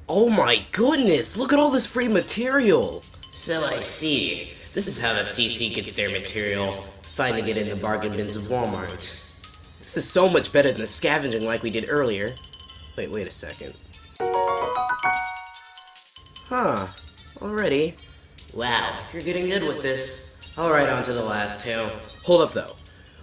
Oh my goodness, look at all this free material! So I see. This is how the CC gets their material, finding it in the bargain bins of Walmart. This is so much better than the scavenging like we did earlier. Wait a second. Huh, already. Wow, you're getting good with this. Alright, on to the last two. Hold up though.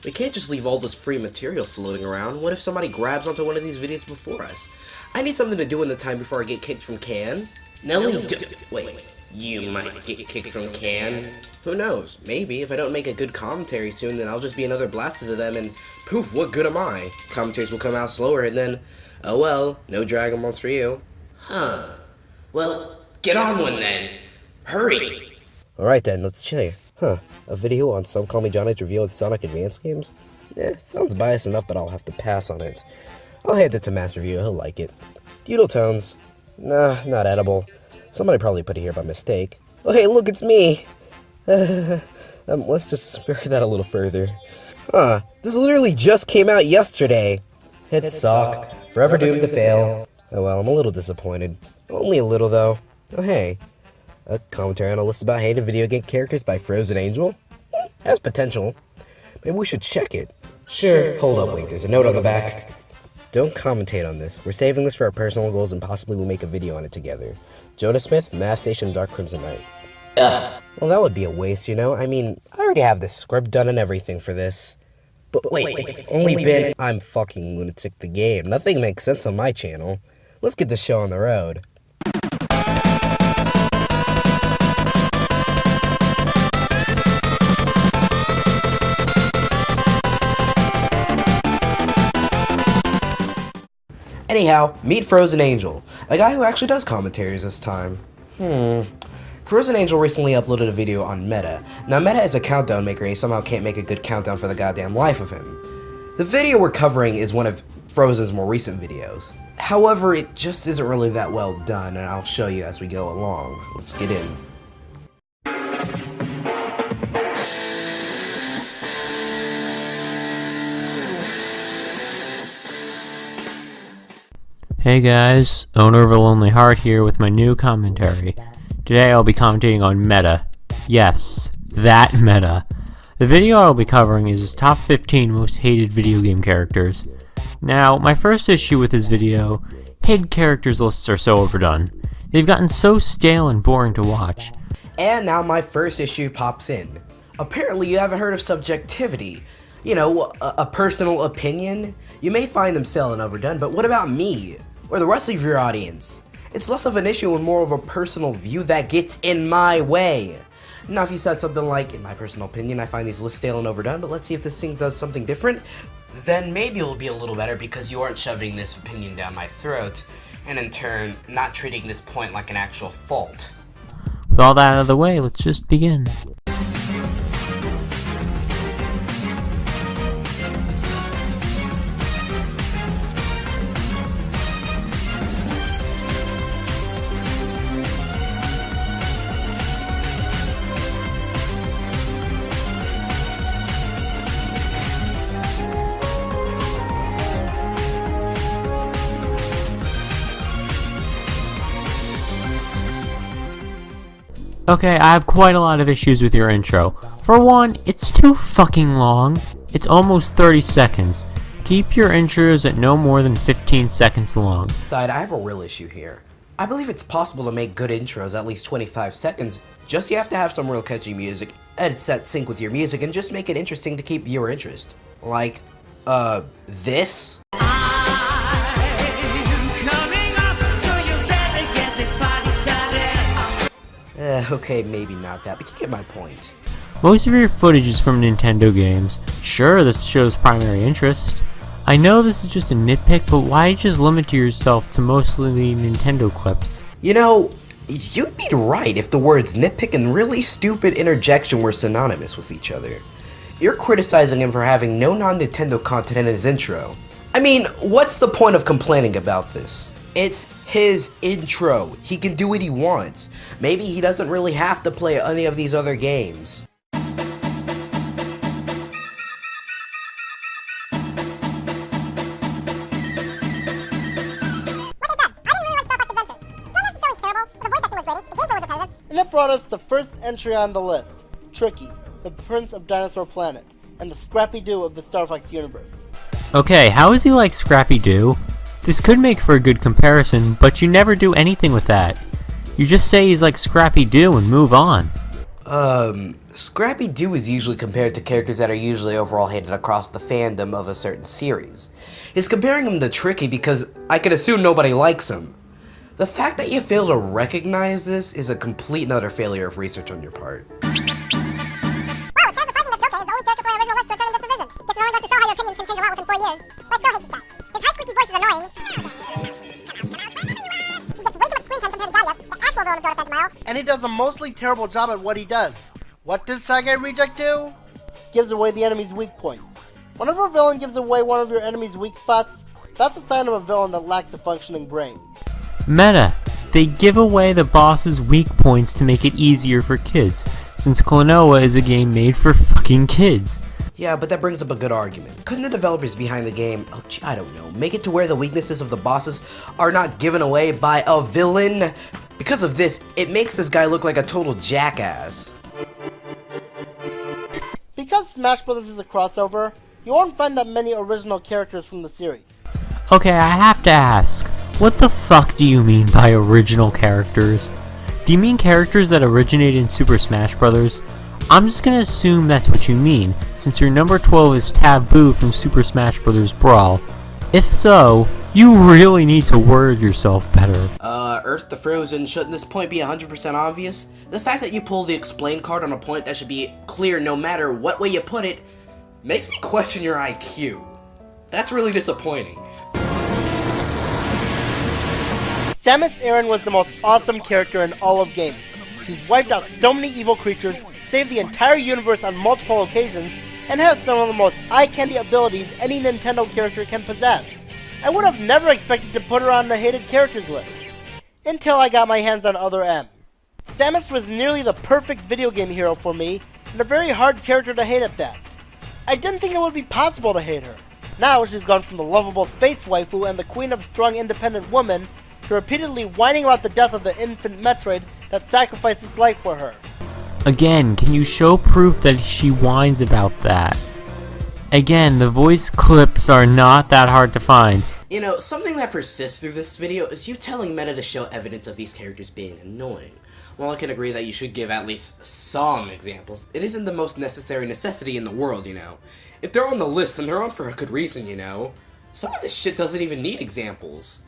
We can't just leave all this free material floating around. What if somebody grabs onto one of these videos before us? I need something to do in the time before I get kicked from Can. No, you don't. Wait, you might get kicked from Can? Who knows? Maybe. If I don't make a good commentary soon, then I'll just be another blaster to them, and poof, what good am I? Commentaries will come out slower, and then, oh well, no Dragon Balls for you. Huh. Well, get on one then. Hurry. Alright then, let's chill. Huh. A video on Some Call Me Johnny's review of Sonic Advance games? Sounds biased enough, but I'll have to pass on it. I'll hand it to Mass Review, he'll like it. Doodle tones? Nah, not edible. Somebody probably put it here by mistake. Oh hey, look, it's me! Let's just spare that a little further. Huh, this literally just came out yesterday! It sucked. Forever doomed to fail. Oh well, I'm a little disappointed. Only a little, though. Oh hey. A commentary on a list about hated video game characters by Frozen Angel? Has potential. Maybe we should check it. Sure. Hold up, wait, there's a note on the back. Don't commentate on this. We're saving this for our personal goals and possibly we'll make a video on it together. Jonah Smith, Math Station, Dark Crimson Knight. Ugh. Well, that would be a waste, you know? I mean, I already have the script done and everything for this. But wait, it's only been... I'm fucking Lunatic the game. Nothing makes sense on my channel. Let's get this show on the road. Anyhow, meet Frozen Angel, a guy who actually does commentaries this time. Frozen Angel recently uploaded a video on Meta. Now Meta is a countdown maker and he somehow can't make a good countdown for the goddamn life of him. The video we're covering is one of Frozen's more recent videos. However, it just isn't really that well done, and I'll show you as we go along. Let's get in. Hey guys, owner of a Lonely Heart here with my new commentary. Today I'll be commentating on Meta. Yes, that Meta. The video I'll be covering is his top 15 most hated video game characters. Now, my first issue with this video, hated characters lists are so overdone. They've gotten so stale and boring to watch. And now my first issue pops in. Apparently you haven't heard of subjectivity. You know, a personal opinion? You may find them stale and overdone, but what about me? Or the rest of your audience? It's less of an issue and more of a personal view that gets in my way. Now if you said something like, in my personal opinion, I find these lists stale and overdone, but let's see if this thing does something different, then maybe it'll be a little better because you aren't shoving this opinion down my throat, and in turn, not treating this point like an actual fault. With all that out of the way, let's just begin. Okay, I have quite a lot of issues with your intro. For one, it's too fucking long. It's almost 30 seconds. Keep your intros at no more than 15 seconds long. I have a real issue here. I believe it's possible to make good intros at least 25 seconds, just you have to have some real catchy music, edit set sync with your music, and just make it interesting to keep viewer interest. Like, this? Okay, maybe not that, but you get my point. Most of your footage is from Nintendo games. Sure, this shows primary interest. I know this is just a nitpick, but why just limit yourself to mostly Nintendo clips? You know, you'd be right if the words nitpick and really stupid interjection were synonymous with each other. You're criticizing him for having no non-Nintendo content in his intro. I mean, what's the point of complaining about this? It's his intro. He can do what he wants. Maybe he doesn't really have to play any of these other games. And it brought us the first entry on the list, Tricky, the Prince of Dinosaur Planet, and the Scrappy-Doo of the Star Fox universe. Okay, how is he like Scrappy-Doo? This could make for a good comparison, but you never do anything with that. You just say he's like Scrappy-Doo and move on. Scrappy-Doo is usually compared to characters that are usually overall hated across the fandom of a certain series. He's comparing him to Tricky because I can assume nobody likes him. The fact that you fail to recognize this is a complete and utter failure of research on your part. Wow, it's kind of surprising that Joker is the only character from our original list to return in this revision. Guess it only goes to show how your opinions can change a lot within 4 years. But I still hate this guy. His high squeaky voice is annoying. He gets way too much screen time compared to Darius, the actual villain of Door Defense Mile. And he does a mostly terrible job at what he does. What does Shy Guy Reject do? Gives away the enemy's weak points. Whenever a villain gives away one of your enemy's weak spots, that's a sign of a villain that lacks a functioning brain. Meta. They give away the boss's weak points to make it easier for kids, since Klonoa is a game made for fucking kids. Yeah, but that brings up a good argument. Couldn't the developers behind the game, I don't know, make it to where the weaknesses of the bosses are not given away by a villain? Because of this, it makes this guy look like a total jackass. Because Smash Bros. Is a crossover, you won't find that many original characters from the series. Okay, I have to ask, what the fuck do you mean by original characters? Do you mean characters that originated in Super Smash Bros.? I'm just gonna assume that's what you mean, since your number 12 is Taboo from Super Smash Bros. Brawl. If so, you really need to word yourself better. Earth the Frozen, shouldn't this point be 100% obvious? The fact that you pull the explain card on a point that should be clear no matter what way you put it, makes me question your IQ. That's really disappointing. Samus Aran was the most awesome character in all of games. She's wiped out so many evil creatures, saved the entire universe on multiple occasions, and has some of the most eye-candy abilities any Nintendo character can possess. I would have never expected to put her on the hated characters list, until I got my hands on Other M. Samus was nearly the perfect video game hero for me, and a very hard character to hate at that. I didn't think it would be possible to hate her. Now she's gone from the lovable space waifu and the queen of strong independent woman, to repeatedly whining about the death of the infant Metroid that sacrificed his life for her. Again, can you show proof that she whines about that? Again, the voice clips are not that hard to find. You know, something that persists through this video is you telling Meta to show evidence of these characters being annoying. While I can agree that you should give at least some examples, it isn't the most necessary necessity in the world, you know. If they're on the list, then they're on for a good reason, you know. Some of this shit doesn't even need examples.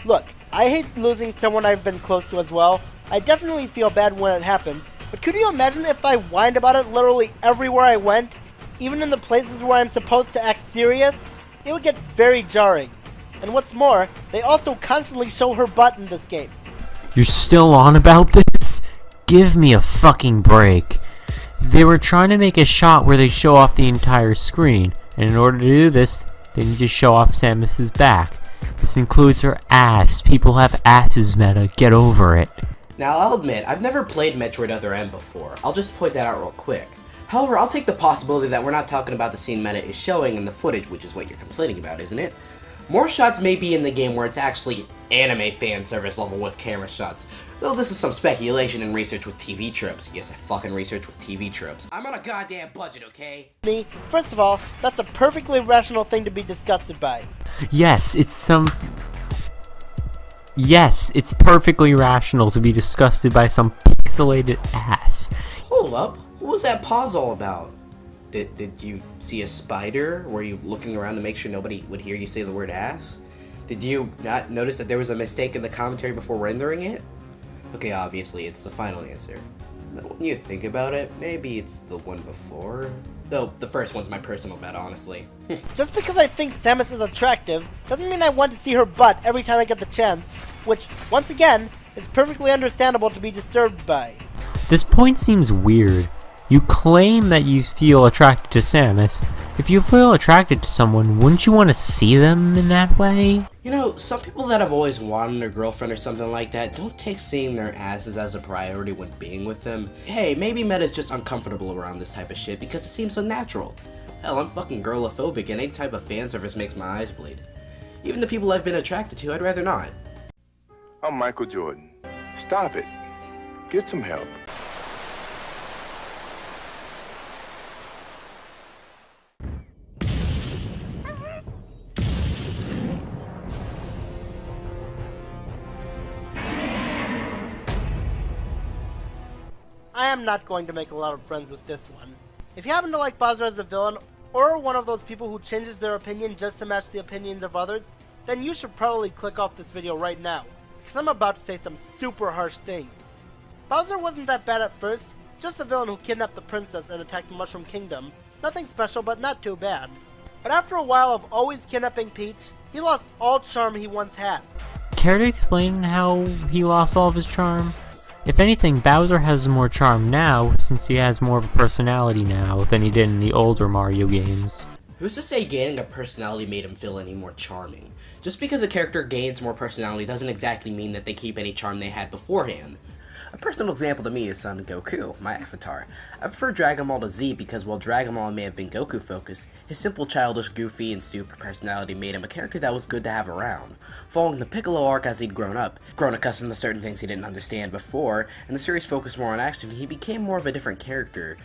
Look, I hate losing someone I've been close to as well. I definitely feel bad when it happens, but could you imagine if I whined about it literally everywhere I went? Even in the places where I'm supposed to act serious? It would get very jarring. And what's more, they also constantly show her butt in this game. You're still on about this? Give me a fucking break. They were trying to make a shot where they show off the entire screen, and in order to do this, they need to show off Samus's back. This includes her ass. People have asses, Meta. Get over it. Now, I'll admit, I've never played Metroid Other M before. I'll just point that out real quick. However, I'll take the possibility that we're not talking about the scene Meta is showing in the footage, which is what you're complaining about, isn't it? More shots may be in the game where it's actually anime fan service level with camera shots, though this is some speculation and research with TV tropes. Yes, I fucking research with TV tropes. I'm on a goddamn budget, okay? Me, first of all, that's a perfectly rational thing to be disgusted by. Yes, it's perfectly rational to be disgusted by some pixelated ass. Hold up, what was that pause all about? Did you see a spider? Were you looking around to make sure nobody would hear you say the word ass? Did you not notice that there was a mistake in the commentary before rendering it? Okay, obviously, it's the final answer. When you think about it, maybe it's the one before? Though, the first one's my personal bet, honestly. Just because I think Samus is attractive, doesn't mean I want to see her butt every time I get the chance, which, once again, is perfectly understandable to be disturbed by. This point seems weird. You claim that you feel attracted to Samus. If you feel attracted to someone, wouldn't you want to see them in that way? You know, some people that have always wanted a girlfriend or something like that don't take seeing their asses as a priority when being with them. Hey, maybe Meta's just uncomfortable around this type of shit because it seems so natural. Hell, I'm fucking girlophobic and any type of fan service makes my eyes bleed. Even the people I've been attracted to, I'd rather not. I'm Michael Jordan. Stop it. Get some help. I am not going to make a lot of friends with this one. If you happen to like Bowser as a villain, or one of those people who changes their opinion just to match the opinions of others, then you should probably click off this video right now, because I'm about to say some super harsh things. Bowser wasn't that bad at first, just a villain who kidnapped the princess and attacked the Mushroom Kingdom. Nothing special, but not too bad. But after a while of always kidnapping Peach, he lost all charm he once had. Care to explain how he lost all of his charm? If anything, Bowser has more charm now, since he has more of a personality now than he did in the older Mario games. Who's to say gaining a personality made him feel any more charming? Just because a character gains more personality doesn't exactly mean that they keep any charm they had beforehand. A personal example to me is Son Goku, my avatar. I prefer Dragon Ball to Z because while Dragon Ball may have been Goku focused, his simple childish, goofy, and stupid personality made him a character that was good to have around. Following the Piccolo arc as he'd grown accustomed to certain things he didn't understand before, and the series focused more on action, he became more of a different character.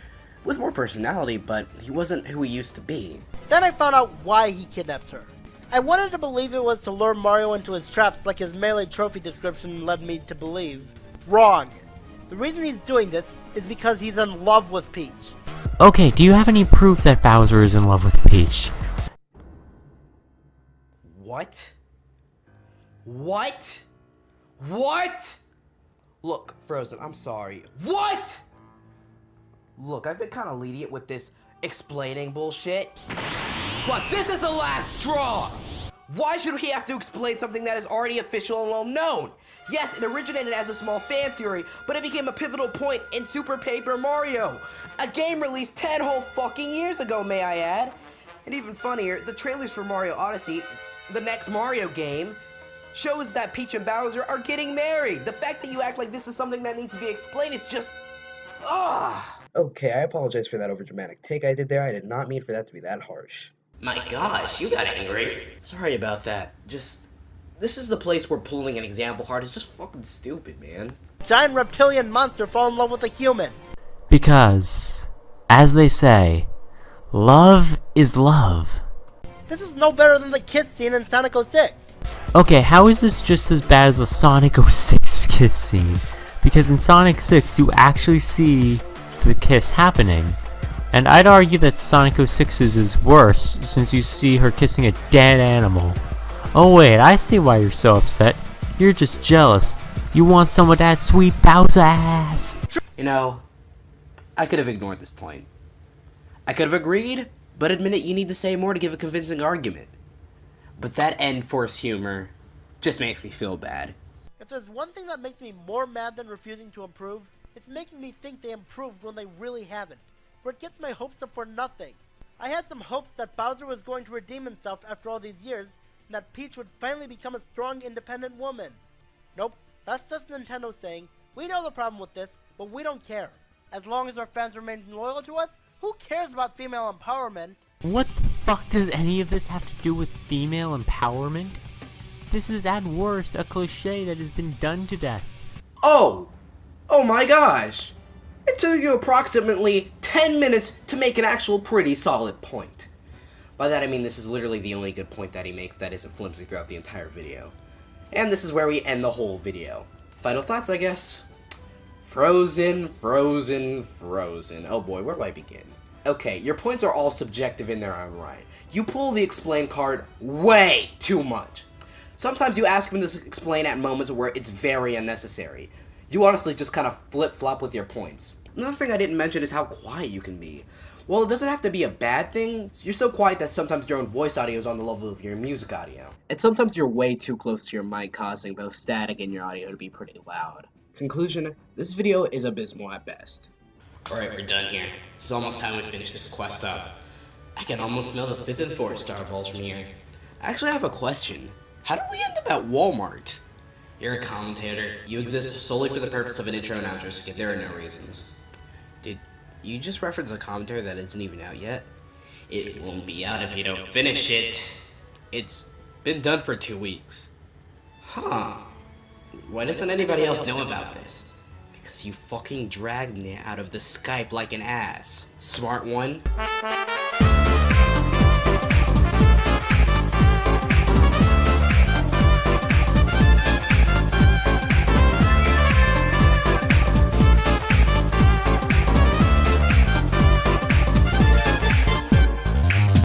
With more personality, but he wasn't who he used to be. Then I found out why he kidnaps her. I wanted to believe it was to lure Mario into his traps like his Melee trophy description led me to believe. Wrong. The reason he's doing this is because he's in love with Peach. Okay, do you have any proof that Bowser is in love with Peach? What? What? What? Look, Frozen, I'm sorry. What? Look, I've been kind of lenient with this explaining bullshit, but this is the last straw! Why should he have to explain something that is already official and well known? Yes, it originated as a small fan theory, but it became a pivotal point in Super Paper Mario, a game released 10 whole fucking years ago, may I add. And even funnier, the trailers for Mario Odyssey, the next Mario game, shows that Peach and Bowser are getting married. The fact that you act like this is something that needs to be explained is just... Okay, I apologize for that overdramatic take I did there. I did not mean for that to be that harsh. My gosh, you got angry. Sorry about that. This is the place where pulling an example card is just fucking stupid, man. Giant reptilian monster fall in love with a human. Because, as they say, love is love. This is no better than the kiss scene in Sonic 06. Okay, how is this just as bad as the Sonic 06 kiss scene? Because in Sonic 6, you actually see the kiss happening. And I'd argue that Sonic 06's is worse, since you see her kissing a dead animal. Oh wait, I see why you're so upset. You're just jealous. You want some of that sweet Bowser ass. You know, I could have ignored this point. I could have agreed, but admitted you need to say more to give a convincing argument. But that end-force humor just makes me feel bad. If there's one thing that makes me more mad than refusing to improve, it's making me think they improved when they really haven't. For it gets my hopes up for nothing. I had some hopes that Bowser was going to redeem himself after all these years, and that Peach would finally become a strong, independent woman. Nope, that's just Nintendo saying, we know the problem with this, but we don't care. As long as our fans remain loyal to us, who cares about female empowerment? What the fuck does any of this have to do with female empowerment? This is at worst a cliche that has been done to death. Oh my gosh! It took you approximately 10 minutes to make an actual pretty solid point. By that I mean this is literally the only good point that he makes that isn't flimsy throughout the entire video. And this is where we end the whole video. Final thoughts, I guess? Frozen. Oh boy, where do I begin? Okay, your points are all subjective in their own right. You pull the explain card way too much. Sometimes you ask him to explain at moments where it's very unnecessary. You honestly just kind of flip-flop with your points. Another thing I didn't mention is how quiet you can be. Well, it doesn't have to be a bad thing. You're so quiet that sometimes your own voice audio is on the level of your music audio. And sometimes you're way too close to your mic, causing both static and your audio to be pretty loud. Conclusion, this video is abysmal at best. Alright, we're done here. It's almost time we finish this quest up. I can almost smell the 5th and 4th star balls from here. Actually, I have a question. How did we end up at Walmart? You're a commentator. You exist solely for the purpose of an intro and outro skip. There are no reasons. Did you just reference a commentary that isn't even out yet? It won't be out if you don't finish it. It's been done for 2 weeks. Huh. Why doesn't anybody else know about this? Cause you fucking dragged me out of the Skype like an ass. Smart one?